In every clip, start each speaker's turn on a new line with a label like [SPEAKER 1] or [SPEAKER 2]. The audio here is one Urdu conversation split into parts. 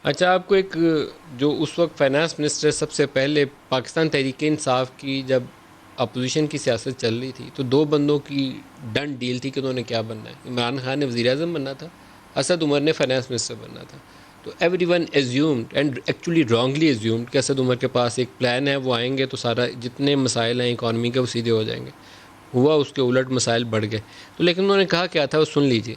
[SPEAKER 1] اچھا، آپ کو ایک جو اس وقت فائنانس منسٹر سب سے پہلے پاکستان تحریک انصاف کی جب اپوزیشن کی سیاست چل رہی تھی تو دو بندوں کی ڈن ڈیل تھی کہ انہوں نے کیا بننا ہے. عمران خان نے وزیر اعظم بننا تھا، اسد عمر نے فائنانس منسٹر بننا تھا. تو every one assumed and actually wrongly assumed کہ اسد عمر کے پاس ایک پلان ہے، وہ آئیں گے تو سارا جتنے مسائل ہیں اکانومی کے وہ سیدھے ہو جائیں گے. ہوا اس کے الٹ مسائل بڑھ گئے. تو لیکن انہوں نے کہا کیا تھا وہ سن لیجیے.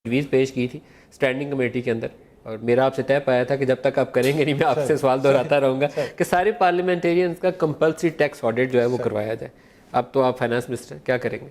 [SPEAKER 1] تجویز پیش کی تھی اسٹینڈنگ کمیٹی کے اندر، اور میرا آپ سے طے پایا تھا کہ جب تک آپ کریں گے نہیں میں آپ سے سوال دہراتا رہوں گا کہ سارے پارلیمنٹیرینز کا کمپلسری ٹیکس آڈٹ جو ہے وہ کروایا جائے. اب تو آپ فائنانس منسٹر کیا کریں گے؟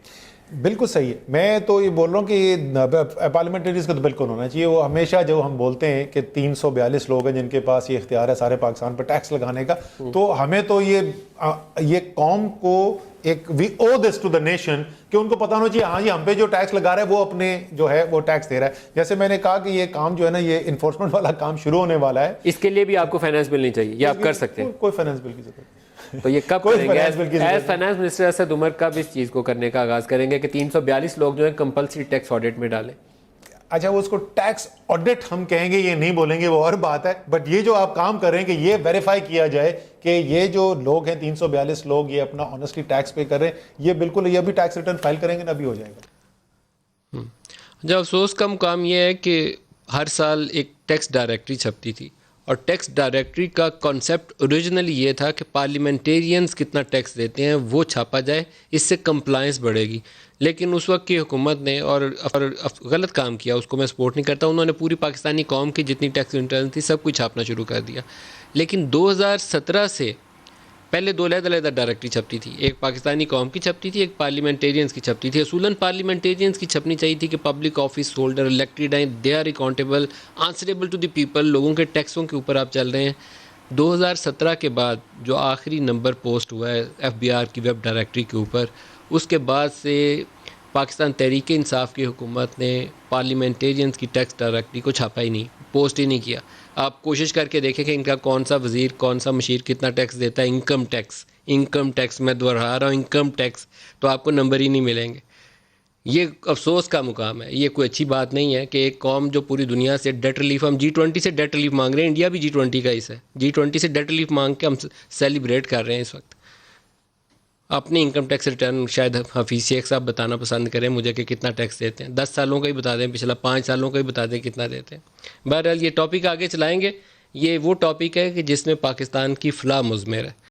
[SPEAKER 2] بالکل صحیح ہے. میں تو یہ بول رہا ہوں کہ پارلیمنٹریز کو تو بالکل ہونا چاہیے. وہ ہمیشہ جو ہم بولتے ہیں کہ 342 لوگ ہیں جن کے پاس یہ اختیار ہے سارے پاکستان پر ٹیکس لگانے کا، تو ہمیں تو یہ قوم کو ایک وی او دس ٹو دا نیشن کہ ان کو پتہ ہونا چاہیے ہاں یہ ہم پہ جو ٹیکس لگا رہا ہے وہ اپنے جو ہے وہ ٹیکس دے رہا ہے. جیسے میں نے کہا کہ یہ کام جو ہے نا یہ انفورسمنٹ والا کام شروع ہونے والا ہے.
[SPEAKER 1] اس کے لیے بھی آپ کو فائنانس بل نہیں چاہیے یا آپ کر سکتے ہیں؟
[SPEAKER 2] کوئی فائنانس بل کی ضرورت نہیں.
[SPEAKER 1] تو یہ کب کریں گے as finance minister Asad Umar کب اس چیز کو کرنے کا آغاز کریں گے کہ 342 لوگ جو ہیں کمپلسری ٹیکس آڈٹ میں ڈالیں؟
[SPEAKER 2] اچھا وہ اس کو ٹیکس آڈٹ ہم کہیں گے، یہ نہیں بولیں گے، وہ اور بات ہے. بٹ یہ جو آپ کام کر رہے ہیں کہ یہ ویریفائی کیا جائے کہ یہ جو لوگ ہیں 342 لوگ یہ اپنا آنیسٹلی ٹیکس پے کر رہے ہیں، یہ بالکل یہ ابھی ٹیکس ریٹرن فائل کریں گے نا ابھی ہو جائے گا.
[SPEAKER 1] جو افسوس کا مقام یہ ہے کہ ہر سال ایک ٹیکس ڈائریکٹری چھپتی تھی، اور ٹیکس ڈائریکٹری کا کانسیپٹ اوریجنلی یہ تھا کہ پارلیمنٹیرینز کتنا ٹیکس دیتے ہیں وہ چھاپا جائے، اس سے کمپلائنس بڑھے گی. لیکن اس وقت کی حکومت نے اور غلط کام کیا، اس کو میں سپورٹ نہیں کرتا. انہوں نے پوری پاکستانی قوم کی جتنی ٹیکس ریٹرن تھی سب کچھ چھاپنا شروع کر دیا. لیکن 2017 سے پہلے دو علیحدہ ڈائریکٹری چھپتی تھی، ایک پاکستانی قوم کی چھپتی تھی، ایک پارلیمنٹیرینز کی چھپتی تھی. اصولاً پارلیمنٹیرینز کی چھپنی چاہیے تھی کہ پبلک آفس ہولڈر الیکٹڈ ہیں، they are accountable answerable to the people, لوگوں کے ٹیکسوں کے اوپر آپ چل رہے ہیں. 2017 کے بعد جو آخری نمبر پوسٹ ہوا ہے ایف بی آر کی ویب ڈائریکٹری کے اوپر، اس کے بعد سے پاکستان تحریک انصاف کی حکومت نے پارلیمنٹیرینز کی ٹیکس ڈائریکٹری کو چھاپا ہی نہیں، پوسٹ ہی نہیں کیا. آپ کوشش کر کے دیکھیں کہ ان کا کون سا وزیر کون سا مشیر کتنا ٹیکس دیتا ہے. انکم ٹیکس میں دوہرا رہا ہوں، انکم ٹیکس، تو آپ کو نمبر ہی نہیں ملیں گے. یہ افسوس کا مقام ہے. یہ کوئی اچھی بات نہیں ہے کہ ایک قوم جو پوری دنیا سے ڈیٹ ریلیف، ہم G20 سے ڈیٹ ریلیف مانگ رہے ہیں، انڈیا بھی G20 کا حصہ ہے، G20 سے ڈیٹ ریلیف مانگ کے ہم سیلیبریٹ کر رہے ہیں اس وقت. اپنی انکم ٹیکس ریٹرن شاید حفیظ شیخ صاحب بتانا پسند کریں مجھے کہ کتنا ٹیکس دیتے ہیں. 10 سالوں کا ہی بتا دیں، پچھلا 5 سالوں کا ہی بتا دیں کتنا دیتے ہیں. بہرحال یہ ٹاپک آگے چلائیں گے. یہ وہ ٹاپک ہے کہ جس میں پاکستان کی فلاح مضمر ہے.